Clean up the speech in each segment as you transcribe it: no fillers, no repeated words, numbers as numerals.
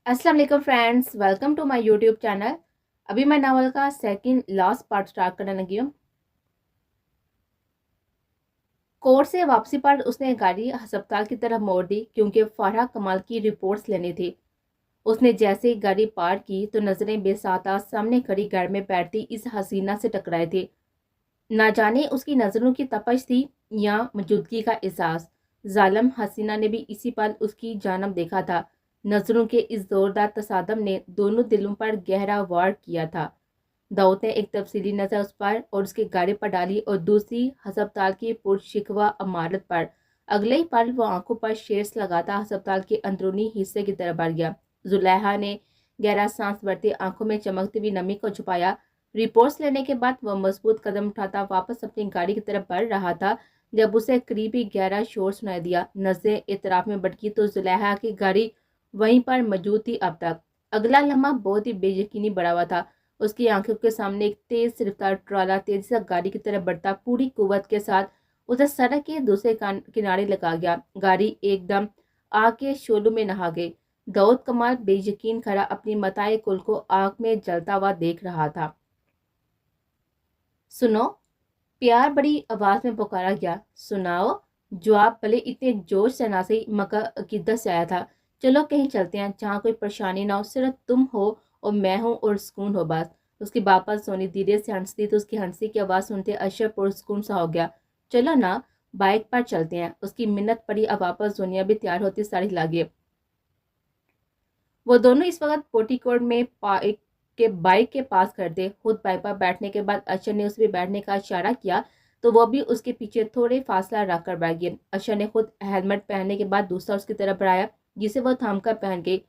अस्सलाम वालेकुम friends, welcome to my YouTube channel. अभी मैं नावल का सेकंड लास्ट पार्ट स्टार्ट करने लगी हूँ। कोर्ट से वापसी पर उसने गाड़ी अस्पताल की तरफ मोड़ दी क्योंकि फरहा कमाल की रिपोर्ट्स लेनी थी। उसने जैसे ही गाड़ी पार की तो नजरें बेसाता सामने खड़ी गाड़ी में बैठती इस हसीना से टकराई थी। ना जाने उसकी नजरों की तपश थी या मौजूदगी का एहसास। जालिम हसीना ने भी इसी पल उसकी जानब देखा था। नजरों के इस जोरदार तसादम ने दोनों दिलों पर गहरा वार किया था। दाऊद ने एक तफसीली नजर उस पर और उसकी गाड़ी पर डाली और दूसरी अस्पताल की पुरशिकवा इमारत पर। अगले ही पल वो आंखों पर शेर्स लगाता अस्पताल के अंदरूनी हिस्से की तरफ बढ़ गया। जुलेहा ने गहरा सांस भरती आंखों में चमकती हुई नमी को छुपाया। रिपोर्ट्स लेने के बाद वह मजबूत कदम उठाता वापस अपनी गाड़ी की तरफ बढ़ रहा था जब उसे करीबी गहरा शोर सुनाई दिया। नजरें इतराफ में भटकी तो जुलेहा की गाड़ी वहीं पर मौजूद थी। अब तक अगला लम्हा बहुत ही बेयकीनी बढ़ा हुआ था। उसकी आंखों के सामने एक तेज रफ्तार ट्राला तेजी से गाड़ी की तरफ बढ़ता पूरी कुव्वत के साथ उसे सड़क के दूसरे किनारे लगा गया। गाड़ी एकदम आग के शोलों में नहा गई। दाऊद कमाल बेयकीन खड़ा अपनी मताए कुल को आग में जलता हुआ देख रहा था। सुनो, प्यार बड़ी आवाज में पुकारा गया। सुनाओ, जवाब भले इतने जोश से ना सही मगर अकीदत से आया था। चलो कहीं चलते हैं जहाँ कोई परेशानी ना हो, सिर्फ तुम हो और मैं हूँ और सुकून हो बस। उसकी बापा सोनी धीरे से हंसती तो उसकी हंसी की आवाज़ सुनते अशरफ पुरसुकून सा हो गया। चलो ना, बाइक पर चलते हैं। उसकी मिन्नत पड़ी। अब वापस सोनिया भी तैयार होती साड़ी लागे। वो दोनों इस वक्त पोटीकोट में बाइक के पास कर दे। खुद बाइक पर बैठने के बाद अशर ने उसे भी बैठने का इशारा किया तो वो भी उसके पीछे थोड़े फासला रखकर बैठ गई। अशर ने खुद हेलमेट पहनने के बाद दूसरा उसकी तरफ बढ़ाया जिसे वो थाम कर पहन गई।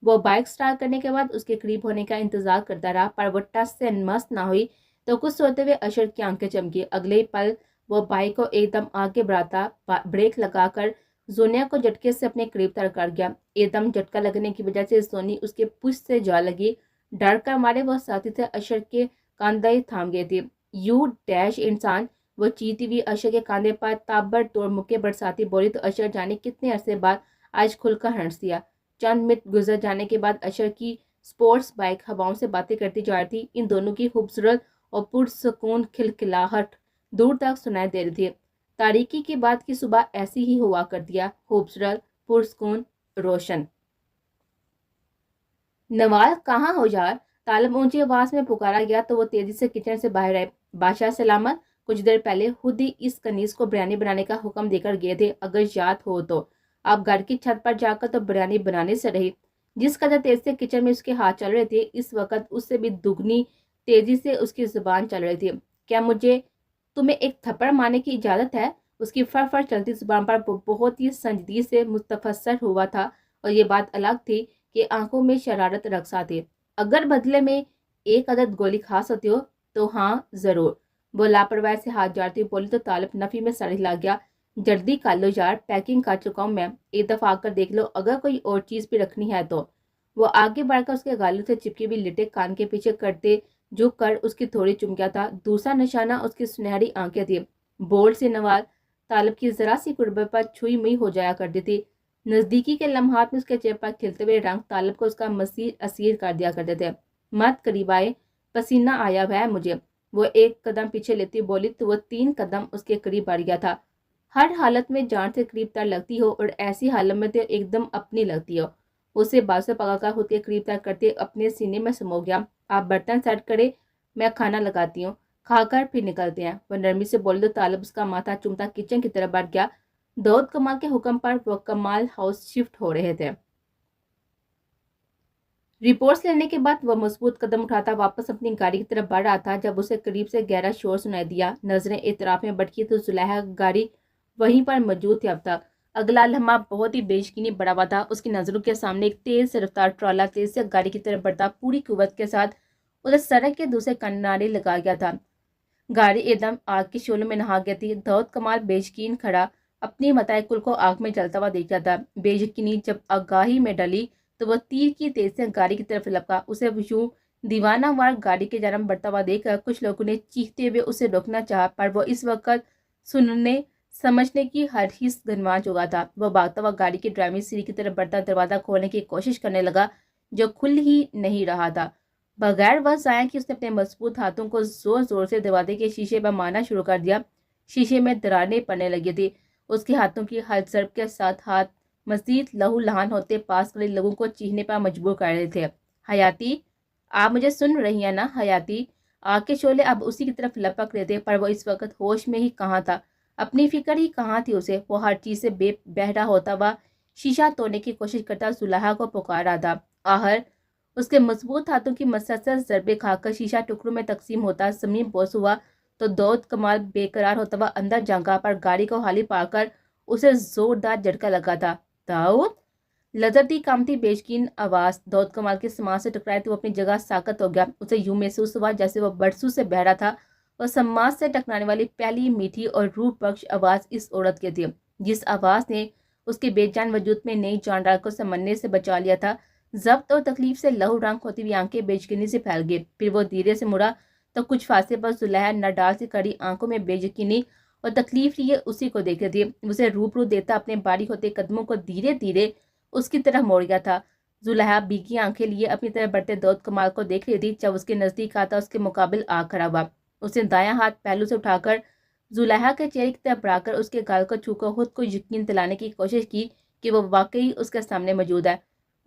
वो बाइक स्टार्ट करने के बाद उसके करीब होने का इंतजार करता रहा पर वो टस से मस्त ना हुई तो कुछ सोते हुए अशर की आंखें चमकी। अगले ही पल वो बाइक को एकदम आगे बढ़ाता ब्रेक लगाकर जोनिया को झटके से अपने करीब तर कर गया। एकदम झटका लगने की वजह से सोनी उसके पुश से जा लगी। डर कर मारे वह साथी से अशर के कांधे थाम गए थे। यू डैश इंसान, वो चीती हुई अशर के कांधे पर ताबड़तोड़ मुक्के बरसाती बोली तो अशर जाने कितने अरसे बाद आज खुलकर हंस दिया। चंद मिनट गुजर जाने के बाद अशर की स्पोर्ट्स बाइक हवाओं से बातें करती जा रही थी। इन दोनों की खूबसूरत और पुरसुकून खिलखिलाहट दूर तक सुनाई दे रही थी। तारीकी के बाद की सुबह ऐसी ही हुआ कर दिया, खूबसूरत, पुरसुकून, रोशन। नवाज कहाँ हो यार? तालब ऊंची आवाज में पुकारा गया तो वो तेजी से किचन से बाहर आए। बादशाह सलामत कुछ देर पहले खुद ही इस कनीज को बिरयानी बनाने का हुक्म देकर गए थे, अगर याद हो तो। आप घर की छत पर जाकर तो बिरयानी बनाने से रही। जिस कदर तेज से किचन में उसके हाथ चल रहे थे इस वक्त उससे भी दुगनी तेजी से उसकी जुबान चल रही थी। क्या मुझे तुम्हें एक थप्पड़ मारने की इजाजत है? उसकी फर फर चलती जुबान पर बहुत ही संजीदगी से मुस्तफसर हुआ था और ये बात अलग थी कि आंखों में शरारत रक्सा थी। अगर बदले में एक अदद गोली खा सकते हो तो हाँ जरूर। वो लापरवाही से हाथ जाती हुई बोली तो तालिब नफी में सड़ी लग गया। जल्दी कर लो यार, पैकिंग कर चुका हूँ मैं, एक दफा आकर देख लो अगर कोई और चीज भी रखनी है तो। वो आगे बढ़कर उसके गालों से चिपकी हुई लिटे कान के पीछे करते झुक कर उसकी थोड़ी चुम गया था। दूसरा निशाना उसकी सुनहरी आंखें थी। बोल्ड से नवाज तालिब की जरा सी कुर्बत पर छुई मुई हो जाया करती थी। नजदीकी के लम्हात में उसके चेहरे पर खिलते हुए रंग तालिब को उसका मसीह असीर कर दिया करते थे। मत करीब आए, पसीना आया हुआ है मुझे। वो एक कदम पीछे लेती बोली तो वो 3 कदम उसके करीब बढ़ गया था। हर हालत में जान से करीब तर लगती हो और ऐसी हालत में तो एकदम अपनी लगती हो। उसे बाजू पकाकर खुद के करीब तर करते अपने सीने में समो गया। आप बर्तन सेट करे, मैं खाना लगाती हूँ, खाकर फिर निकलते हैं। वह नरमी से बोल दो तालिब उसका माथा चूमता किचन की तरफ बढ़ गया। दाऊद कमाल के हुक्म पर वो कमाल हाउस शिफ्ट हो रहे थे। रिपोर्ट्स लेने के बाद वह मजबूत कदम उठाता वापस अपनी गाड़ी की तरफ बढ़ रहा था जब उसे करीब से गहरा शोर सुनाई दिया। नजरें इतराफ में भटकी तो जुलेहा गाड़ी वहीं पर मौजूद थी। अब तक अगला लम्हा बहुत ही बेयकीनी बढ़ा हुआ था। उसकी नजरों के सामने एक तेज रफ्तार ट्रॉला तेज से गाड़ी की तरफ बढ़ता पूरी कुव्वत के साथ उसे सड़क के दूसरे किनारे लगा गया था। गाड़ी एकदम आग के शोलों में नहा गई थी। दाऊद कमाल बेयकीन खड़ा अपनी मताए कुल को आग में जलता हुआ देख रहा था। बेयकीनी जब आगाही में डली तो वह तीर की तेज से गाड़ी की तरफ लपका। उसे यूं दीवाना वार गाड़ी के जन्म बढ़ता हुआ देखकर कुछ लोगों ने चीखते हुए उसे रोकना चाहा पर वो इस वक्त सुनने समझने की हर हिस्स गनवा चुका था। वह भागता हुआ गाड़ी की ड्राइविंग सीट की तरफ बढ़ता दरवाजा खोलने की कोशिश करने लगा جو کھل ہی نہیں رہا تھا۔ بغیر وقت ضائع کہ اس نے اپنے مضبوط ہاتھوں کو زور زور سے دروازے کے شیشے پر مارنا شروع کر دیا۔ شیشے میں دراڑیں پڑنے لگی تھی۔ اس کے ہاتھوں کی ہر ضرب کے ساتھ ہاتھ مزید لہو لہان ہوتے پاس کھڑے لوگوں کو چیخنے پر مجبور کر رہے تھے۔ حیاتی، آپ مجھے سن رہی ہیں نا حیاتی؟ آگ کے شعلے اب اسی کی طرف لپک رہے تھے، پر وہ اس وقت ہوش میں ہی کہاں تھا، اپنی فکر ہی کہاں تھی اسے۔ وہ ہر چیز سے بہرا ہوتا ہوا شیشہ توڑنے کی کوشش کرتا زلیخا کو پکار رہا تھا۔ آخر اس کے مضبوط ہاتھوں کی مسلسل ضربیں کھا کر شیشہ ٹکڑوں میں تقسیم ہوتا زمین بوس ہوا تو داؤد کمال بے قرار ہوتا ہوا اندر جھانکا، پر گاڑی کو خالی پا کر اسے زوردار جھٹکا لگا تھا۔ داؤد! لذرتی کامتی بیچکین آواز داؤد کمال کے سماعت سے ٹکرائی تو وہ اپنی جگہ ساکت ہو گیا۔ اسے یوں محسوس ہوا جیسے وہ برسوں سے بہرا تھا۔ وہ سماعت سے ٹکرانے والی پہلی میٹھی اور روح بخش آواز اس عورت کی تھی، جس آواز نے اس کے بے جان وجود میں نئی جان ڈال کر اسے مرنے سے بچا لیا تھا۔ ضبط اور تکلیف سے لہو رنگ ہوتی ہوئی آنکھیں بےیقینی سے پھیل گئی۔ پھر وہ دھیرے سے مڑا تو کچھ فاصلے پر زلیخا نڈال سے کڑی آنکھوں میں بے یقینی اور تکلیف لیے اسی کو دیکھ رہی تھی۔ اسے روبرو دیتا اپنے باریک ہوتے قدموں کو دھیرے دھیرے اس کی طرف موڑ گیا تھا۔ زلیخا بھیگی آنکھیں لیے اپنی طرف بڑھتے داؤد کمال کو دیکھ رہی تھی۔ جب اس کے نزدیک آتا اس کے مقابل آ کھڑا ہوا، اس نے دایاں ہاتھ پہلو سے اٹھا کر زلیخا کے چہرے کی طرف بڑھا کر اس کے گال کو چھو کر خود کو یقین دلانے کی کوشش کی کہ وہ واقعی اس کے سامنے موجود ہے۔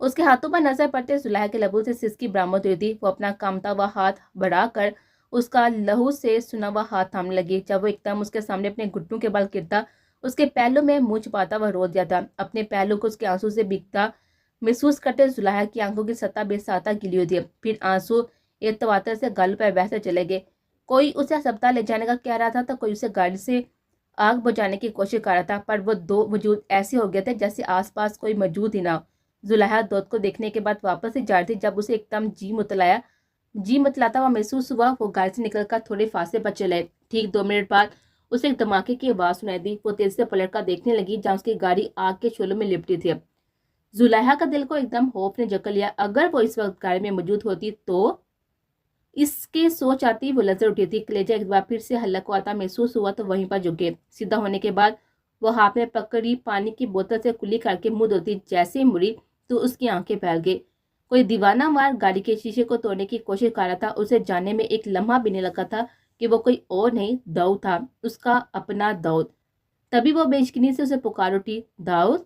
اس کے ہاتھوں پر نظر پڑتے زلیخا کے لبوں سے سسکی برآمد ہوئی تھی۔ وہ اپنا کامتا ہوا ہاتھ بڑھا کر اس کا لہو سے سنا ہوا ہاتھ تھامنے لگی۔ جب وہ ایک دم اس کے سامنے اپنے گھٹنوں کے بل گرتا، اس کے پہلو میں منہ چھپاتا ہوا رو دیا تھا۔ اپنے پہلو کو اس کے آنسو سے بھیگتا محسوس کرتے زلیخا کی آنکھوں کی سطح بے ساختہ گلی ہوئی تھی۔ پھر آنسو ایک تواتر سے گالوں پر بہتے چلے گئے۔ کوئی اسے ہسپتال لے جانے کا کہہ رہا تھا تو کوئی اسے گاڑی سے آگ بجھانے کی کوشش کر رہا تھا، پر وہ دو وجود ایسے ہو گئے تھے جیسے آس پاس کوئی موجود ہی نہ ہو۔ زلیخا داؤد کو دیکھنے کے بعد واپس ہی جا رہی تھی جب اسے ایک دم جی متلاتا ہوا محسوس ہوا۔ وہ گاڑی سے نکل کر تھوڑے فاصلے پر چلے۔ ٹھیک 2 منٹ بعد اسے ایک دھماکے کی آواز سنائی دی۔ وہ تیزی سے پلٹ کر دیکھنے لگی جہاں اس کی گاڑی آگ کے شعلوں میں لپٹی تھی۔ زلیخا کا دل کو ایک دم خوف نے جکڑ لیا۔ اگر وہ اس وقت گاڑی میں موجود ہوتی تو اس کے سوچ آتی وہ لرز اٹھی تھی۔ کلیجہ ایک بار پھر سے حلق کو آتا محسوس ہوا تو وہیں پر جھک گئے۔ سیدھا ہونے کے بعد وہ ہاتھ میں پکڑی پانی کی بوتل سے کلی کر کے منہ دھوتی جیسے ہی مڑی تو اس کی آنکھیں پھیل گئی۔ کوئی دیوانہ وار گاڑی کے شیشے کو توڑنے کی کوشش کر رہا تھا۔ اسے جاننے میں ایک لمحہ بھی نہیں لگا تھا کہ وہ کوئی اور نہیں داؤد تھا، اس کا اپنا داؤد۔ تبھی وہ بے یقینی سے اسے پکار اٹھی، داؤد!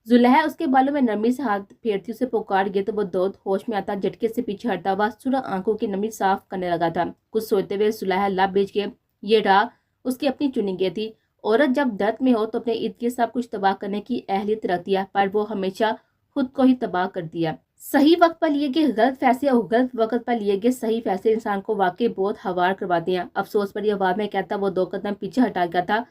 زلیخا اس کے بالوں میں نرمی سے ہاتھ پھیرتی اسے پکار گیا تو وہ داؤد ہوش میں آتا جھٹکے سے پیچھے ہٹتا ہوا سرخ آنکھوں کی نمی صاف کرنے لگا تھا۔ کچھ سوچتے ہوئے زلیخا لب بیچ کے یہ راہ اس کی اپنی چنی گئی تھی۔ عورت جب درد میں ہو تو اپنے ارد گرد سب کچھ تباہ کرنے کی اہلیت رکھتی ہے، پر وہ ہمیشہ خود کو ہی تباہ کرتی ہے۔ صحیح وقت پر لیے گئے غلط فیصلے اور غلط وقت پر لیے گئے صحیح فیصلے انسان کو واقعی بہت ہوار کرواتے ہیں۔ افسوس بھری آواز میں کہتا وہ 2 قدم پیچھے ہٹا گیا تھا۔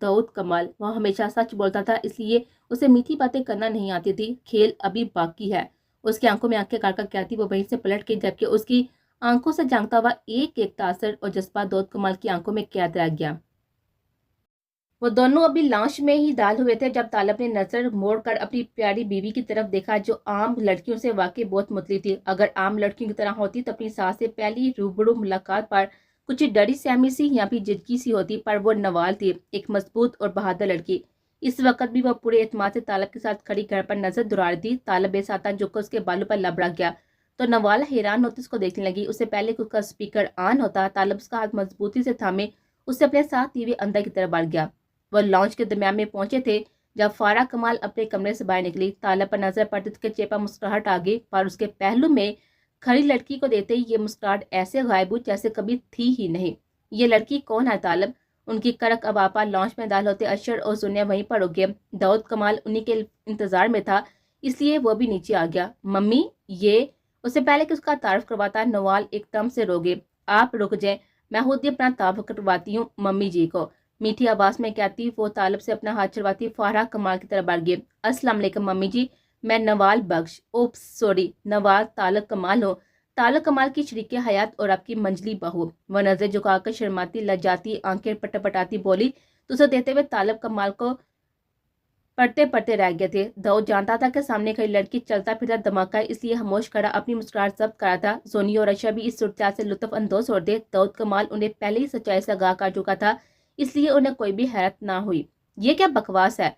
داؤد کمال! وہ ہمیشہ سچ بولتا تھا، اس لیے اسے میٹھی باتیں کرنا نہیں آتی تھی۔ کھیل ابھی باقی ہے۔ اس کی آنکھوں میں آنکھیں کاٹ کر کہتی وہ وہیں سے پلٹ گئی، جبکہ اس کی آنکھوں سے جھانکتا ہوا ایک ایک تاثر اور جذبہ داؤد کمال کی آنکھوں میں قید رہ گیا۔ وہ دونوں ابھی لانچ میں ہی ڈال ہوئے تھے جب طالب نے نظر موڑ کر اپنی پیاری بیوی کی طرف دیکھا جو عام لڑکیوں سے واقعی بہت مختلف تھی۔ اگر عام لڑکیوں کی طرح ہوتی تو اپنی ساس سے پہلی روبرو ملاقات پر کچھ ڈری سہمی سی یا پھر جھجکی سی ہوتی، پر وہ نوال تھی، ایک مضبوط اور بہادر لڑکی۔ اس وقت بھی وہ پورے اعتماد سے طالب کے ساتھ کھڑی گھر پر نظر دوڑا رہی تھی۔ طالب بے ساتھ جھک کر اس کے بالوں پر لبڑا گیا تو نوال حیران ہوتی اس کو دیکھنے لگی۔ اس سے پہلے کہ اس کا اسپیکر آن ہوتا، طالب اس کا ہاتھ مضبوطی سے تھامے اسے اپنے ساتھ لیے اندر کی طرف بڑھ گیا۔ وہ لانچ کے درمیان میں پہنچے تھے جب فارا کمال اپنے کمرے سے باہر نکلی۔ طالب پر نظر پڑتے اس کے چہرے پر مسکراہٹ آ گئی، پر اس کے پہلو میں کھڑی لڑکی کو دیتے ہی یہ مسکراہٹ ایسے غائب ہوئی جیسے کبھی تھی ہی نہیں۔ یہ لڑکی کون ہے طالب؟ ان کی کرک اب آپا لانچ میں دال ہوتے اشر اور سونیا وہیں پر رک گئے۔ داؤد کمال انہی کے انتظار میں تھا، اس لیے وہ بھی نیچے آ گیا۔ ممی یہ اس سے پہلے کہ اس کا تعارف کرواتا نوال ایک دم سے رو گئے۔ آپ رک جائیں، میں خود ہی اپنا تعارف کرواتی ہوں ممی جی کو، میٹھی آواز میں کہتی وہ طالب سے اپنا ہاتھ چھڑواتی فارا کمال کی طرف بڑھ گئی۔ السلام علیکم ممی جی، میں نوال بخش، اوپس سوری، نوال طالب کمال ہوں، طالب کمال کی شریک حیات اور آپ کی منجلی بہو۔ وہ نظر جھکا کر شرماتی لجاتی آنکھیں پٹپٹاتی بولی تو اسے دیتے ہوئے طالب کمال کو پڑھتے رہ گئے تھے۔ داؤد جانتا تھا کہ سامنے کھڑی لڑکی چلتا پھرتا دھماکہ ہے، اس لیے خاموش کھڑا اپنی مسکراہٹ ضبط کرا تھا۔ زونی اور اشا بھی اس صورتحال سے لطف اندوز ہو رہے تھے۔ داؤد کمال انہیں پہلے ہی سچائی سے آگاہ کر چکا تھا، اس لیے انہیں کوئی بھی حیرت نہ ہوئی۔ یہ کیا بکواس ہے؟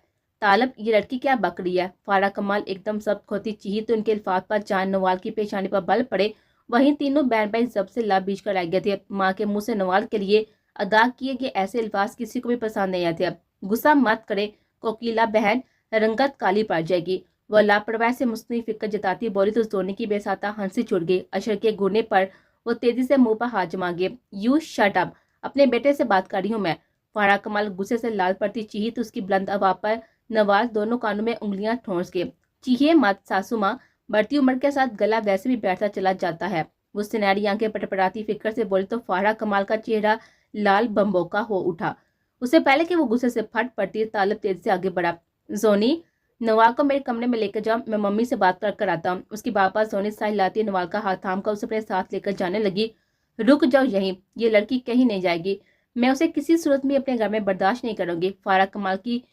तालब, ये लड़की क्या बक रही है? फारा कमाल एकदम सख्त होती चीही तो उनके अल्फाज पर जान नवाल की पेशानी पर बल पड़े। वहीं तीनों बहन भाई जब से लब बीच कर रह गए थे। माँ के मुंह से नवाल के लिए अदा किए गए ऐसे अल्फाज किसी को भी पसंद नहीं आते। गुस्सा मत करे कोकिला बहन, रंगत काली पड़ जाएगी। वह लापरवाह से मुस्लिम फिक्र जताती बोली तो जोनी की बेसाता हंसी छुट गई। अशर के गुने पर वो तेजी से मुंह पर हाथ जमा गए। यू शट अप, अपने बेटे से बात कर रही हूँ मैं। फारा कमाल गुस्से से लाल पड़ती चीही तो उसकी बुलंद आवाज पर नवाज दोनों कानों में उंगलियां ठोंस के, चीहे मत सासू माँ, बढ़ती उम्र के साथ गला वैसे भी बैठता चला जाता है। वो सुनहरी आंखें पटपटाती फिक्र से बोली तो फारा कमाल का चेहरा लाल बम्बोका हो उठा। उससे पहले कि वो गुस्से से फट पड़ती, तालब तेज से आगे बढ़ा। जोनी, नवाल को मेरे कमरे में लेकर जाओ, मैं मम्मी से बात कर आता हूँ। उसकी बाबा जोनी साहिल लाती नवाल का हाथ थाम कर उसे अपने साथ लेकर जाने लगी। रुक जाओ यहीं, ये लड़की कहीं नहीं जाएगी। मैं उसे किसी सूरत में अपने घर में बर्दाश्त नहीं करूंगी। फारा कमाल की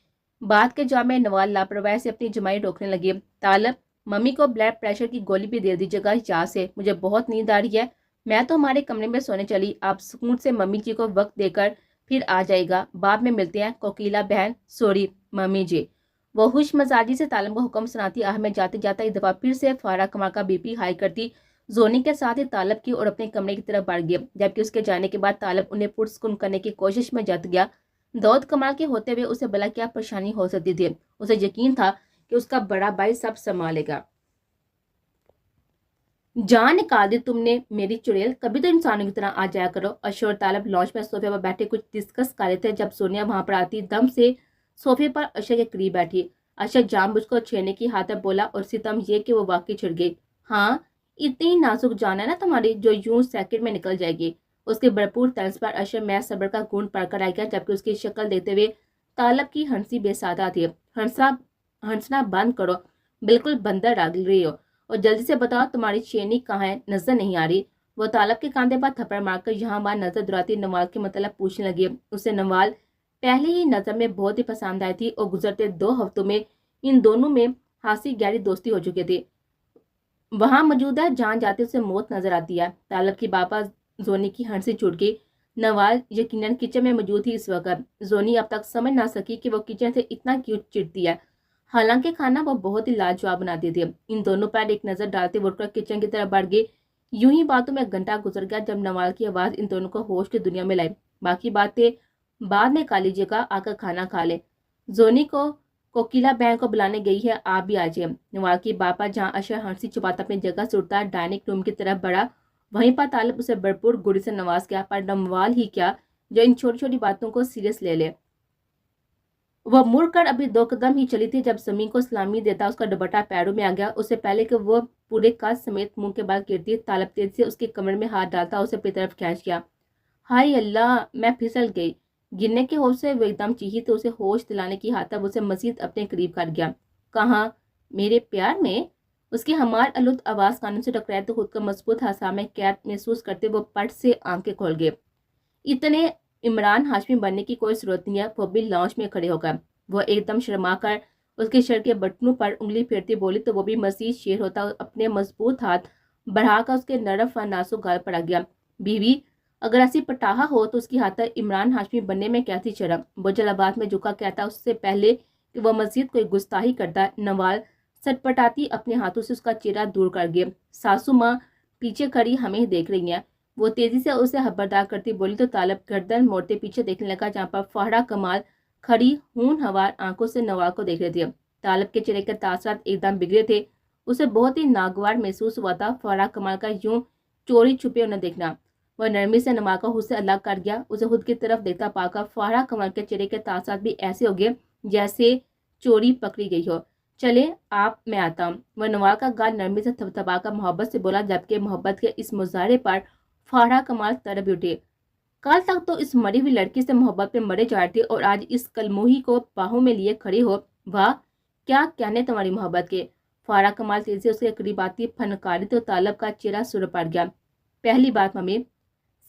बात के जवाब में नवाल लापरवाही से अपनी जमाई रोकने लगी। तालब, मम्मी को ब्लड प्रेशर की गोली भी दे दीजिएगा यहाँ से, मुझे बहुत नींद आ रही है। मैं तो हमारे कमरे में सोने चली, आप सुकून से मम्मी जी को वक्त देकर फिर आ जाएगा। बाद में मिलते हैं कोकिला बहन। सॉरी मम्मी जी। वो हुश मजाजी से तालब को हुक्म सुनाती। आह में जाते जाते एक दफा फिर से फारा कमाल का बीपी हाई करती जोनी के साथ ही तालब की और अपने कमरे की तरफ बढ़ गया। जबकि उसके जाने के बाद तालब उन्हें पुरस्कुन करने की कोशिश में जत गया। दाऊद कमाल के होते हुए उसे भला क्या परेशानी हो सकती थी? उसे यकीन था कि उसका बड़ा भाई सब संभालेगा। जान निकाल दी तुमने मेरी चुड़ैल, कभी तो इंसानों की तरह आ जाया करो। अशोर और तालब लॉन्च में सोफे पर बैठे कुछ डिस्कस कर रहे थे जब सोनिया वहां पर आती दम से सोफे पर अशर के करीब बैठी। अशर जानबूझकर छेड़ने की हाथ बोला और सितम ये कि वो वाकई छिड़ गई। हाँ, इतनी नाजुक जान है ना तुम्हारी जो यूं सेकंड में निकल जाएगी। उसके भरपूर तर्ज पर अशर मैं सब्र का गुण पढ़कर आ गया जबकि उसकी शक्ल देखते हुए तालब की हंसी बेसादा थी। हंसना बंद करो, बिल्कुल बंदर लग रही हो, और जल्दी से बताओ तुम्हारी शेरनी कहाँ है, नजर नहीं आ रही। वो तालब के कांधे पर थप्पड़ मारकर यहाँ वहां नजर दुराती नवाल के मतलब पूछने लगी। उसे नवाल पहले ही नजर में बहुत ही पसंद आई थी और गुजरते 2 हफ्तों में इन दोनों में खासी गहरी दोस्ती हो चुकी थी। वहां मौजूद है, जहां जाते उसे मौत नजर आती है। तालब की बाबा जोनी की हंसी छूट गई। नवाल यकीनन किचन में मौजूद थी इस वक्त। जोनी अब तक समझ ना सकी कि वो किचन से इतना क्यों चिढ़ती है। हालांकि खाना वो बहुत ही लाजवाब बनाती थी। इन दोनों पर एक नजर डालते वो उठकर किचन की तरफ बढ़ गई। यूं ही बातों में घंटा गुजर गया जब नवाल की आवाज इन दोनों को होश की दुनिया में लाई। बाकी बातें बाद में कर लीजिएगा, आकर खाना खा ले। जोनी को कोकिला बहन को बुलाने गई है, आप भी आ जाइए। नवाल की बापा जहाँ अशर हंसी छुपाता अपनी जगह से उठता डाइनिंग रूम की तरफ बढ़ा, वहीं पर तालब उसे भरपूर गुड़ी से नवाज किया, पर नवाल ही क्या जो इन छोटी छोटी बातों को सीरियस ले ले। वह मुड़कर अभी 2 कदम ही चली थी जब जमीन को सलामी देता उसका दुपट्टा पैरों में आ गया। उससे पहले कि वो पूरे काज समेत मुंह के बाल गिरती, तालब तेज से उसके कमर में हाथ डालता उसे अपनी तरफ खींच गया। हाय अल्लाह, मैं फिसल गई। गिरने के होश से वो एकदम चीखी तो उसे होश दिलाने की हाथब उसे मजीद अपने करीब कर गया। कहाँ मेरे प्यार में? उसकी हमार आलूद आवाज कानों से टकराए तो खुद का मजबूत हासा में कैद महसूस करते वो पट से आंखें खोल गए। इतने इमरान हाशमी बनने की कोई जरूरत नहीं है। वो भी लॉन्च में खड़े होकर वो एकदम शर्मा कर उसके शर्ट के बटनों पर उंगली फेरती बोली तो वो भी मजीद शेर होता अपने मजबूत हाथ बढ़ाकर उसके नरम व नाजुक गाल पर आ गया। बीवी, अगर ऐसी पटाहा हो तो उसकी हाथ इमरान हाशमी बनने में कैसी शर्म? वो जलाबाद में झुका कहता उससे पहले कि वह मजीद कोई गुस्ताही करता। नवाल सटपटाती अपने हाथों से उसका चेहरा दूर कर गए। सासू माँ पीछे खड़ी हमें देख रही हैं। वो तेजी से उसे खबरदार करती बोली तो तालब गर्दन मोड़ते पीछे देखने लगा जहाँ पर फारा कमाल खड़ी खून हवार आंखों से नवाल को देख रहे थे। तालब के चेहरे के तासरात एकदम बिगड़े थे। उसे बहुत ही नागवार महसूस हुआ था फारा कमाल का यूं चोरी छुपे उन्हें देखना। वह नरमी से नमाल का खुद से अलग कर गया। उसे खुद की तरफ देखता पाकर फारा कमाल के चेहरे के तासरात भी ऐसे हो गए जैसे चोरी पकड़ी गई हो। चले आप, मैं आता हूँ। वह नवाल का गाल नरमी से थपथपाकर मोहब्बत से बोला जबकि मोहब्बत के इस मुजाहरे पर फारा कमाल तरफ उठे। कल तक तो इस मरी हुई लड़की से मोहब्बत में मरे जा रहे थे और आज इस कलमोही को बाहों में लिए खड़े हो। वाह, क्या कहने तुम्हारी मोहब्बत के। फारा कमाल तेजी से उसके करीब आती फनकारी तो तालब का चेहरा सुर पड़ गया। पहली बात मम्मी,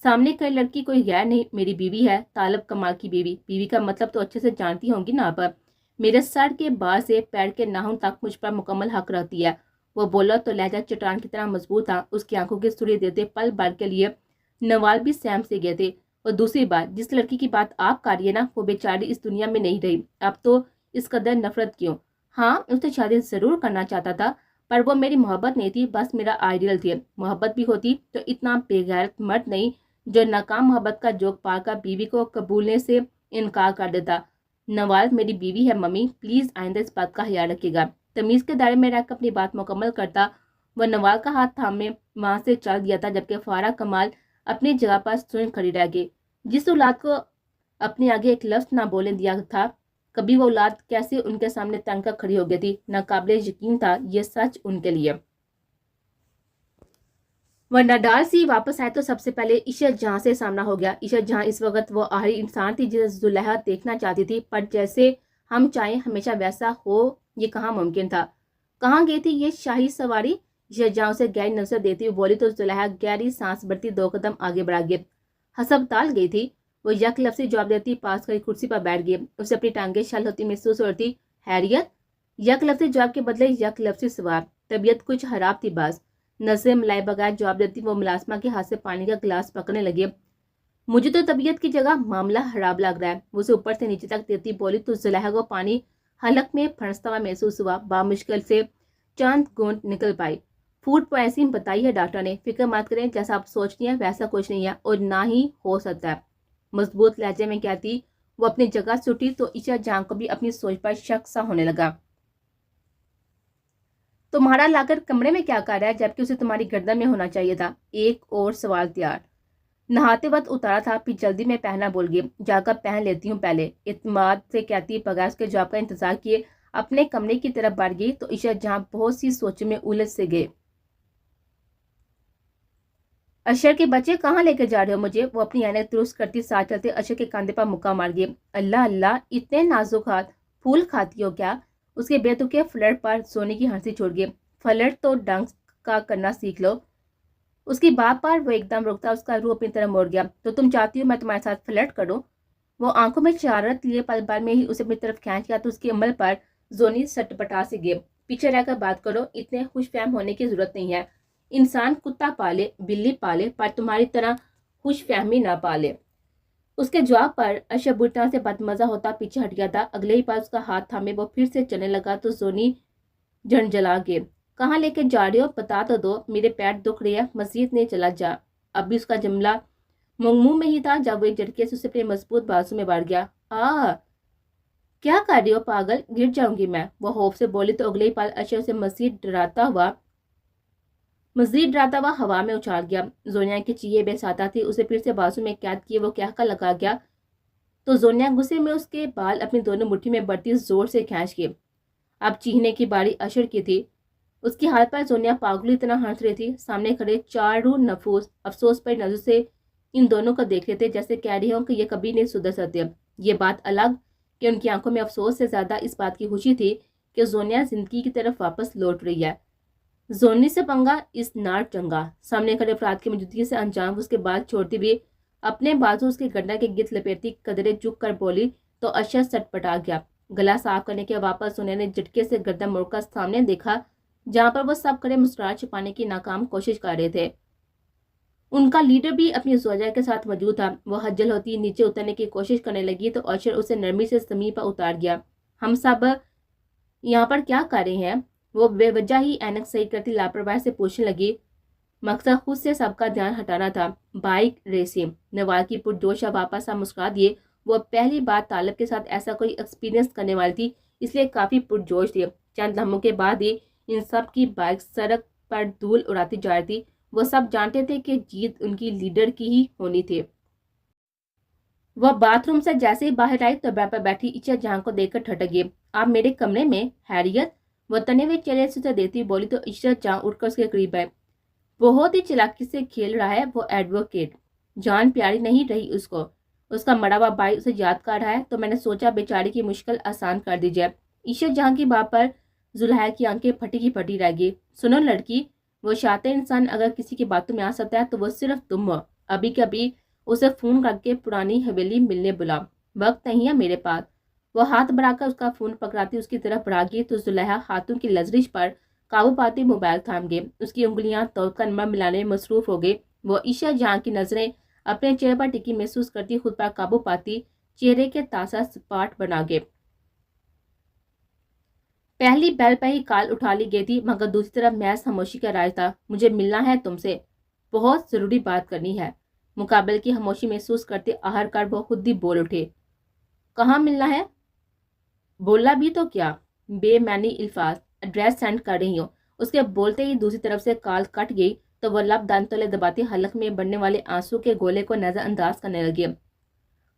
सामने कोई लड़की कोई गैर नहीं, मेरी बीवी है, तालब कमाल की बीवी। बीवी का मतलब तो अच्छे से जानती होंगी ना आप। मेरे सर के बाल से पैर के नाखून तक मुझ पर मुकम्मल हक रहती है। वो बोला तो लहजा चट्टान की तरह मजबूत था। उसकी आंखों की सुरी देते पल भर के लिए नवाल भी सहम से गए थे। और दूसरी बात, जिस लड़की की बात आप कर रही है ना, वो बेचारी इस दुनिया में नहीं रही। अब तो اس قدر نفرت کیوں؟ ہاں اس سے شادی ضرور کرنا چاہتا تھا، پر وہ میری محبت نہیں تھی، بس میرا آئیڈیل تھی۔ محبت بھی ہوتی تو اتنا بے غیرت مرد نہیں جو ناکام محبت کا جوک پا کر بیوی کو قبولنے سے انکار کر دیتا۔ نوال میری بیوی ہے ممی، پلیز آئندہ اس بات کا خیال رکھیے گا۔ تمیز کے دائرے میں رہ کر اپنی بات مکمل کرتا وہ نوال کا ہاتھ تھامے وہاں سے چل دیا تھا، جبکہ فارا کمال اپنی جگہ پر سن کھڑی رہ گئی۔ جس اولاد کو اپنے آگے ایک لفظ نہ بولنے دیا تھا، کبھی وہ اولاد کیسے ان کے سامنے تنگ کر کھڑی ہو گئی تھی، ناقابل یقین تھا یہ سچ ان کے لیے۔ ورنہ ڈال سی واپس آئے تو سب سے پہلے عشرت جہاں سے سامنا ہو گیا۔ عشرت جہاں اس وقت وہ آخری انسان تھی جسے زلیخا دیکھنا چاہتی تھی، پر جیسے ہم چاہیں ہمیشہ ویسا ہو یہ کہاں ممکن تھا۔ کہاں گئی تھی یہ شاہی سواری؟ عشرت جہاں اسے گہری نظر دیتی ہوئی بولی تو زلیخا گہری سانس بھرتی 2 قدم آگے بڑھا گئی۔ ہسپتال گئی تھی، وہ یک لفظی جواب دیتی پاس کھڑی کرسی پر بیٹھ گئی۔ اسے اپنی ٹانگیں شل ہوتی محسوس ہوتی۔ خیریت؟ یک لفظی جواب کے بدلے یک لفظی سوال۔ طبیعت کچھ خراب تھی باز؟ نظریں ملائے بغیر جواب دیتی وہ ملازمہ کے ہاتھ سے پانی کا گلاس پکڑنے لگی۔ مجھے تو طبیعت کی جگہ معاملہ خراب لگ رہا ہے، وہ اسے اوپر سے نیچے تک دیتی بولی تو زلیخا کو پانی حلق میں پھنستا ہوا محسوس ہوا۔ بامشکل سے چند گھونٹ نکل پائی۔ فوڈ پوائزننگ بتائی ہے ڈاکٹر نے، فکر مت کریں، جیسا آپ سوچتی ہیں ویسا کچھ نہیں ہے اور نہ ہی ہو سکتا ہے، مضبوط لہجے میں کہتی وہ اپنی جگہ سے اٹھی تو عشرت جہاں کو بھی اپنی سوچ پر شک سا ہونے لگا۔ تمہارا لاکر کمرے میں کیا کر رہا ہے جبکہ اسے تمہاری گردن میں ہونا چاہیے تھا؟ ایک اور سوال تیار۔ نہاتے وقت اتارا تھا، پھر جلدی میں پہننا بول گئی، جا کر پہن لیتی ہوں پہلے، اعتماد سے کہتی بغیر اس کے جواب کا انتظار کیے اپنے کمرے کی طرف بڑھ گئی تو عشرت جہاں بہت سی سوچوں میں الجھ سے گئے۔ اشر کے بچے کہاں لے کے جا رہے ہو مجھے؟ وہ اپنی عینک درست کرتی ساتھ چلتے اشر کے کاندھے پر مکہ مار گئی۔ اللہ اللہ، اتنے نازک ہاتھ، پھول کھاتی ہو کیا؟ اس کے بے تکے فلرٹ پر سونے کی ہنسی چھوڑ گئی۔ فلرٹ تو ڈنگ کا کرنا سیکھ لو۔ اس کی بات پر وہ ایک دم رکتا، اس کا روح اپنی طرف موڑ گیا۔ تو تم چاہتی ہو میں تمہارے ساتھ فلرٹ کروں؟ وہ آنکھوں میں شرارت لیے پل بھر میں ہی اسے اپنی طرف کھینچ گیا تو اس کے عمل پر زونی سٹپٹا سے گئے۔ پیچھے رہ کر بات کرو، اتنے خوش فہم ہونے کی ضرورت نہیں ہے۔ انسان کتا پالے بلی پالے پر تمہاری طرح خوش فہمی نہ پالے۔ اس کے جواب پر اشر بری طرح سے بدمزہ ہوتا پیچھے ہٹ گیا تھا۔ اگلے ہی پل اس کا ہاتھ تھامے وہ پھر سے چلنے لگا تو زونی جھنجھلا گئے۔ کہاں لے کے جا رہے ہو بتا تو دو، میرے پیر دکھ رہے ہیں، مزید نہیں چلا جا۔ اب بھی اس کا جملہ منہ میں ہی تھا جب وہ ایک جھٹکے سے اسے اپنے مضبوط بازو میں بڑھ گیا۔ کیا کر رہی ہو پاگل، گر جاؤں گی میں، وہ خوف سے بولی تو اگلے ہی پل اشر اسے مزید ڈراتا ہوا ہوا میں اچھال گیا۔ زونیا کی چیخیں بے ساتا تھی، اسے پھر سے بازو میں قید کیے وہ کہہ کر لگا گیا تو زونیا غصے میں اس کے بال اپنی دونوں مٹھی میں بڑھتی زور سے کھینچ گئی۔ اب چیخنے کی باری اشر کی تھی۔ اس کی حالت پر زونیا پاگلی طرح ہنس رہی تھی۔ سامنے کھڑے 4 روح نفوس افسوس پر نظر سے ان دونوں کو دیکھ رہے تھے، جیسے کہہ رہے ہوں کہ یہ کبھی نہیں سدھر سکتے۔ یہ بات الگ کہ ان کی آنکھوں میں افسوس سے زیادہ اس بات کی خوشی تھی کہ زونیا زندگی کی طرف واپس لوٹ رہی ہے۔ زونی سے پنگا اس نار چنگا۔ سامنے کھڑے افراد کی موجودگی سے انجام اس کے بال چھوڑتی ہوئی اپنے بازو اس کے گردن کے گرد لپیٹتی قدرے جھک کر بولی تو اشر سٹپٹا گیا۔ گلا صاف کرنے کے واپس زونیا نے جھٹکے سے گردن موڑ کر سامنے دیکھا جہاں پر وہ سب کھڑے مسکراہٹ چھپانے کی ناکام کوشش کر رہے تھے۔ ان کا لیڈر بھی اپنی زوجہ کے ساتھ موجود تھا۔ وہ حجل ہوتی نیچے اترنے کی کوشش کرنے لگی تو اشر اسے نرمی سے زمین پر اتار گیا۔ ہم سب یہاں پر کیا کر رہے ہیں؟ وہ بے وجہ ہی اینک صحیح کرتی لاپرواہی سے پوچھنے لگی۔ مقصد خود سے سب کا دھیان ہٹانا تھا، بائک ریسنگ۔ نوال کی پرجوش واپس آ مسکرا دیے۔ وہ پہلی بار طالب کے ساتھ ایسا کوئی ایکسپیرینس کرنے والی تھی، اس لیے کافی پرجوش تھی۔ چند لمحوں کے بعد ہی ان سب کی بائک سڑک پر دھول اڑاتی جا رہی تھی۔ وہ سب جانتے تھے کہ جیت ان کی لیڈر کی ہی ہونی تھی۔ وہ باتھ روم سے جیسے ہی باہر آئی تو بیڈ پر بیٹھی عشرت جہاں کو دیکھ کر ٹھٹک گئی۔ آپ میرے کمرے میں؟ خیریت؟ وہ تنے ہوئے چہرے سے اسے دیتی بولی تو عشرت جہاں اٹھ کر اس کے قریب آئے۔ بہت ہی چلاکی سے کھیل رہا ہے وہ ایڈوکیٹ، جان پیاری نہیں رہی اس کو، اس کا مرا ہوا بھائی اسے یاد کر رہا ہے تو میں نے سوچا بیچاری کی مشکل آسان کر دی جائے۔ عشرت جہاں کی بات پر زلیخا کی آنکھیں پھٹی کی پھٹی رہ گئی۔ سنو لڑکی، وہ شاطر انسان اگر کسی کی باتوں میں آ سکتا ہے تو وہ صرف تم ہو۔ ابھی کبھی اسے فون کر کے پرانی حویلی ملنے بلا، وقت نہیں ہے میرے پاس۔ وہ ہاتھ بڑھا کر اس کا فون پکڑاتی اس کی طرف بڑھا گئی تو زلیخا ہاتھوں کی لرزش پر قابو پاتی موبائل تھام گئے۔ اس کی انگلیاں توڑ کر نمبر ملانے میں مصروف ہو گئی۔ وہ عشرت جہاں کی نظریں اپنے چہرے پر ٹکی محسوس کرتی خود پر قابو پاتی چہرے کے تازہ سپاٹ بنا گئے۔ पहली बेल पर ही कॉल उठा ली गई थी, मगर दूसरी तरफ महज खामोशी का राज था। मुझे मिलना है तुमसे, बहुत जरूरी बात करनी है। मुकाबले की खामोशी महसूस करते आखिरकार वो खुद ही बोल उठे। कहाँ मिलना है? बोला भी तो क्या, बेमानी अल्फाज, एड्रेस सेंड कर रही हूँ। उसके बोलते ही दूसरी तरफ से कॉल कट गई तो वह लब दांत तले दबाती हलक में बढ़ने वाले आंसू के गोले को नजरअंदाज करने लगे।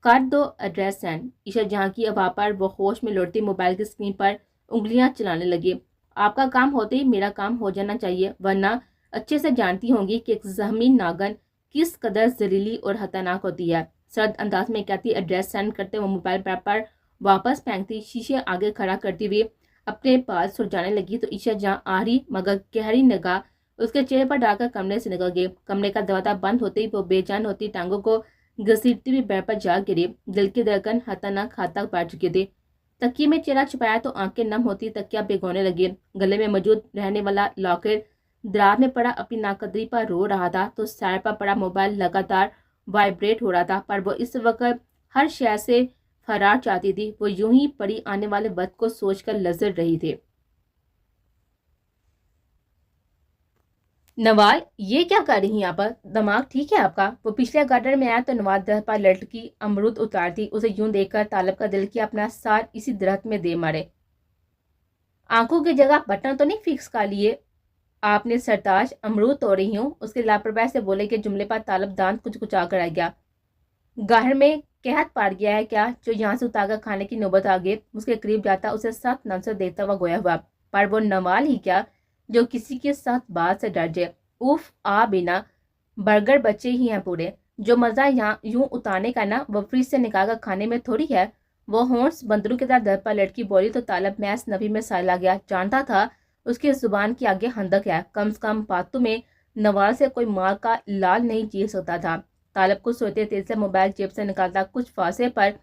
कर दो एड्रेस सेंड। ईशा जहाँ की हवा पर वो होश में लौटती मोबाइल की स्क्रीन पर उंगलियां चलाने लगी। आपका काम होते ही मेरा काम हो जाना चाहिए, वरना अच्छे से जानती होंगी कि एक जहमी नागन किस कदर जहरीली और खतरनाक होती है। सर्द अंदाज में कहती एड्रेस सेंड करते वो मोबाइल पर वापस फेंकती, शीशे आगे खड़ा करती हुई अपने पास सुलझाने लगी तो ईशा जहाँ आहरी मगर गहरी निगाह उसके चेहरे पर डालकर कमरे से निकल गई। कमरे का दरवाजा बंद होते ही वो बेजान होती टांगों को घसीटती हुई बेड पर जा गिरी। दिल की धड़कन खतरनाक हाथ तक बढ़ चुकी थी। तकिए में चेहरा छुपाया तो आंखें नम होती तकिया भिगोने लगी। गले में मौजूद रहने वाला लॉकेट दरार में पड़ा अपनी नाकदरी पर रो रहा था तो सर पर पड़ा मोबाइल लगातार वाइब्रेट हो रहा था। पर वो इस वक्त हर शय से फरार चाहती थी। वो यूं ही पड़ी आने वाले वक्त को सोचकर लजर रही थी। नवाल, ये क्या कर रही हैं आप? दिमाग ठीक है आपका? वो पिछले गार्डन में आया तो नवाल दरख्त पर लटकी अमरूद उतारती। उसे यूं देखकर तालब का दिल किया अपना सार इसी दरख्त में दे मारे। आंखों की जगह बटन तो नहीं फिक्स कर लिए आपने सरताज? अमरूद तोड़ रही हूँ, उसके लापरवाही से बोले के जुमले पर तालब दांत कुचकुचा कर आ गया। गाहर में कहत पार गया है क्या जो यहाँ से उतारकर खाने की नौबत आ गई? उसके करीब जाता उसे सख्त नजर देता हुआ गोया हुआ। पर वो नवाल ही क्या जो किसी के साथ बात से डर जाए। उफ आ बिना बर्गर बच्चे ही हैं पूरे। जो मजा यहाँ यूं उतारने का ना वो फ्रिज से निकाल कर खाने में थोड़ी है। वो होंठ बंदरों की तरह दर पर लड़की बोली तो तालब मैस नबी में साला गया। जानता था उसकी जुबान के आगे हंदक है। कम से कम बातों में नवाल से कोई मार का लाल नहीं चीर सकता था। तालब को सोते तेज से मोबाइल जेब से निकालता कुछ फासले पर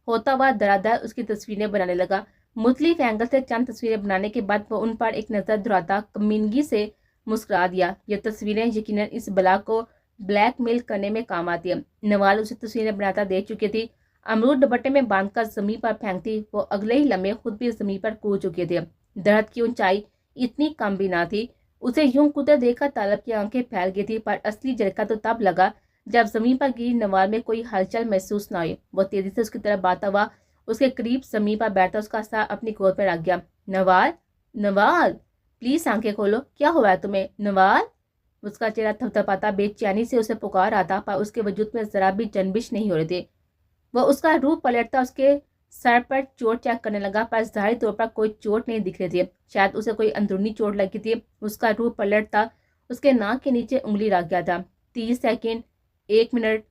होता हुआ दरादर उसकी तस्वीरें बनाने लगा। मुख्तलिफ एंगल से चंद तस्वीरें बनाने के बाद वो उन पर एक नजर दुहराता कमीनगी से मुस्कुरा दिया। ये तस्वीरें यकीनन इस बला को ब्लैकमेल करने में काम आती है। नवाल उसे तस्वीरें बनाता दे चुकी थी। अमरूद दुपट्टे में बांधकर जमीन पर फेंकती वो अगले ही लम्हे खुद भी जमीन पर कूद चुके थे। दरख्त की ऊंचाई इतनी कम भी ना थी। उसे यूं कूदते देखकर तालब की आंखें फैल गई थी। पर असली झटका तो तब लगा जब जमीन पर गिरी नवाल में कोई हलचल महसूस न हुई। वो तेजी से उसकी तरफ आता हुआ उसके करीब जमीन पर बैठा उसका सर अपनी गोद पर रख गया। नवाल, नवाल प्लीज आंखें खोलो, क्या हुआ है तुम्हें? नवाल, उसका चेहरा थपथपाता बेचैनी से उसे पुकार रहा था पर उसके वजूद में जरा भी जनबिश नहीं हो रहे थे। वह उसका रूप पलटता उसके सर पर चोट चेक करने लगा पर जाहिर तौर पर कोई चोट नहीं दिख रही थी। शायद उसे कोई अंदरूनी चोट लगी थी। उसका रूप पलटता उसके नाक के नीचे उंगली रख गया था। 30 second, 1 minute,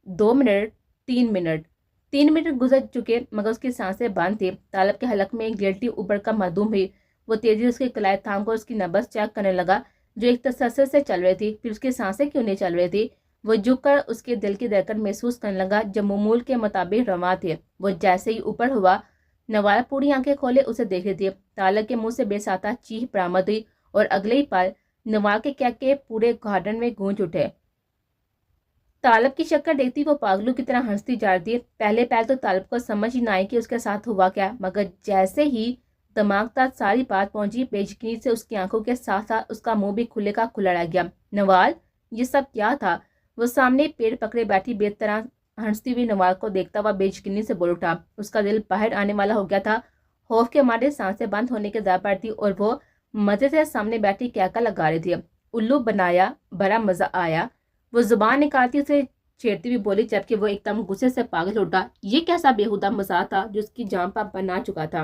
2 minute, 3 minute. 3 minute गुजर चुके मगर उसकी सांसें बंद थी। तालब के हलक में एक गिल्टी उबर का मधुम हुई। वो तेजी उसके कलाई थाम कर उसकी नब्ज चेक करने लगा जो एक तसल्सल से चल रही थी। फिर उसकी सांसें क्यों नहीं चल रही थी? वो झुककर उसके दिल की धड़कन महसूस करने लगा जो मामूल के मुताबिक रवां थे। वो जैसे ही ऊपर हुआ नवाल पूरी आंखें खोले उसे देख रही थी। तालब के मुंह से बेसाता चीख बरामद हुई और अगले ही पल नवाल के कहके पूरे गार्डन में गूंज उठे। तालब की शक्ल देखती वो पागलों की तरह हंसती जा रही थी। पहले पहल तो तालब को समझ ही ना आई कि उसके साथ हुआ क्या, मगर जैसे ही दिमाग तक सारी बात पहुंची बेयकीनी से उसकी आंखों के साथ साथ उसका मुंह भी खुले का खुला रह गया। नवाल, ये सब क्या था? वो सामने पेड़ पकड़े बैठी बेतरह हंसती हुई नवाल को देखता हुआ बेयकीनी से बोल उठा। उसका दिल बाहर आने वाला हो गया था। खौफ के मारे सांसें बंद होने के दर पर थी और वो मजे से सामने बैठी कहका लगा रही थी। उल्लू बनाया, बड़ा मजा आया। वो जुबान निकालती उसे छेड़ती हुई बोली जबकि वो एकदम गुस्से से पागल उठा। ये कैसा बेहुदा मजाक था जो उसकी जान पर बना चुका था।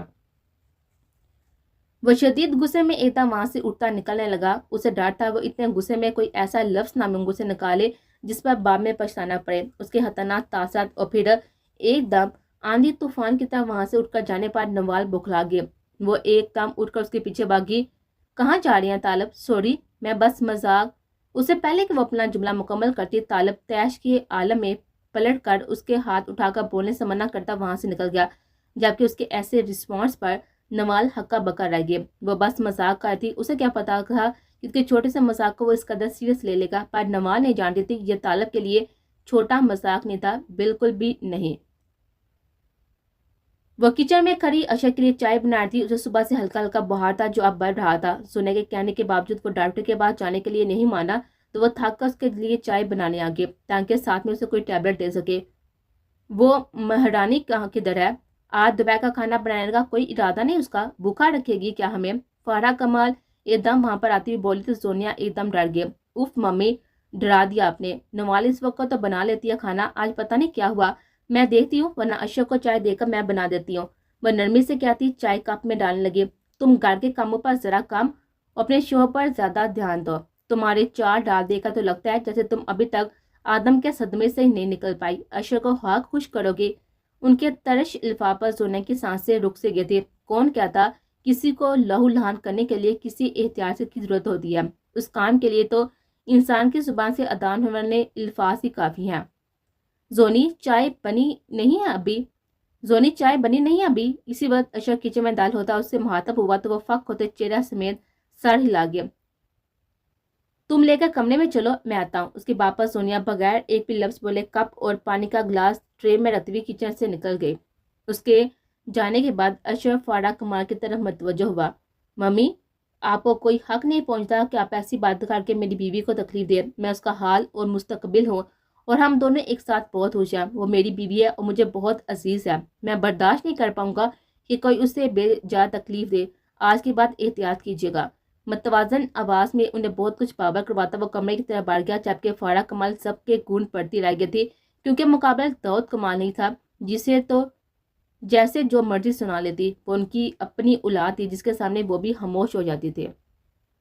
वो शदीद गुस्से में एकदम वहां से उठता निकलने लगा। उसे डर था वो इतने गुस्से में कोई ऐसा लफ्ज ना मुंह से निकाले जिस पर बाद में पछताना पड़े। उसके खतरनाक तासरात और फिर एकदम आंधी तूफान की तरह वहां से उठकर जाने पर नवाल बुखला गए। वो एकदम उठकर उसके पीछे भागी। कहाँ जा रही हैं तालब? सॉरी, मैं बस मजाक। उससे पहले कि वो अपना जुमला मुकम्मल करती तालब तैश के आलम में पलट कर उसके हाथ उठाकर बोलने से मना करता वहां से निकल गया। जबकि उसके ऐसे रिस्पॉन्स पर नवाल हक्का बक्का रह गया। वो बस मजाक कर थी। उसे क्या पता था कि उसके छोटे से मजाक को वो इस कदर सीरियस ले लेगा। पर नवाल नहीं जानती थी यह तालब के लिए छोटा मजाक नहीं था, बिल्कुल भी नहीं। وہ کچن میں کھڑی اشر کے لیے چائے بنا رہی تھی. اسے صبح سے ہلکا ہلکا بخار تھا جو اب بڑھ رہا تھا. سونے کے کہنے کے باوجود وہ ڈاکٹر کے پاس جانے کے لیے نہیں مانا تو وہ تھک کر اس کے لیے چائے بنانے آ گئے تاکہ ساتھ میں اسے کوئی ٹیبلٹ دے سکے. وہ مہرانی کہاں کدھر ہے؟ آج دوپہر کا کھانا بنانے کا کوئی ارادہ نہیں اس کا؟ بھوکا رکھے گی کیا ہمیں؟ فارا کمال ایک دم وہاں پر آتی ہوئی بولی تو سونیا ایک دم ڈر گئے. اف ممی، ڈرا دیا آپ نے. نوال اس وقت تو بنا لیتی ہے کھانا، آج پتہ نہیں کیا ہوا. میں دیکھتی ہوں ورنہ اشوک کو چائے دے کر میں بنا دیتی ہوں. وہ نرمی سے کہتی چائے کپ میں ڈالنے لگے. تم گھر کے کاموں پر ذرا کم، اپنے شوہر پر زیادہ دھیان دو. تمہارے چار ڈال دے کر تو لگتا ہے جیسے تم ابھی تک آدم کے صدمے سے نہیں نکل پائی. اشر کو خاک خوش کرو گے؟ ان کے ترش الفاظ پر سونے کی سانسیں رک سے گئے تھے. کون کہتا کسی کو لہو لہان کرنے کے لیے کسی احتیاط کی ضرورت ہوتی ہے؟ اس کام کے لیے تو انسان کی زبان سے ادا ہونے والے الفاظ ہی کافی ہیں. زونی چائے بنی نہیں ہے ابھی؟ زونی چائے بنی نہیں ابھی؟ اسی وقت اشر کچن میں دال ہوتا اس سے مخاطب ہوا تو وہ فق ہوتے چہرہ سمیت سر ہلا گیا. تم لے کر کمرے میں چلو، میں آتا ہوں. اس کے باپ سونیا بغیر ایک بھی لفظ بولے کپ اور پانی کا گلاس ٹرے میں رکھتی ہوئی کچن سے نکل گئی. اس کے جانے کے بعد اشرف فارا کمال کی طرف متوجہ ہوا. ممی، آپ کو کوئی حق نہیں پہنچتا کہ آپ ایسی بات کر کے میری بیوی کو تکلیف دیں. میں اس کا حال اور مستقبل ہوں اور ہم دونوں ایک ساتھ بہت خوش ہیں. وہ میری بیوی ہے اور مجھے بہت عزیز ہے. میں برداشت نہیں کر پاؤں گا کہ کوئی اسے بے جا تکلیف دے. آج کے بعد احتیاط کیجیے گا. متوازن آواز میں انہیں بہت کچھ پاور کرواتا وہ کمرے کی طرف بڑھ گیا جبکہ فارا کمال سب کے گونج پڑتی رہ گئی تھی کیونکہ مقابلہ داؤد کمال نہیں تھا جسے تو جیسے جو مرضی سنا لیتی. وہ ان کی اپنی اولاد تھی جس کے سامنے وہ بھی خاموش ہو جاتی تھی.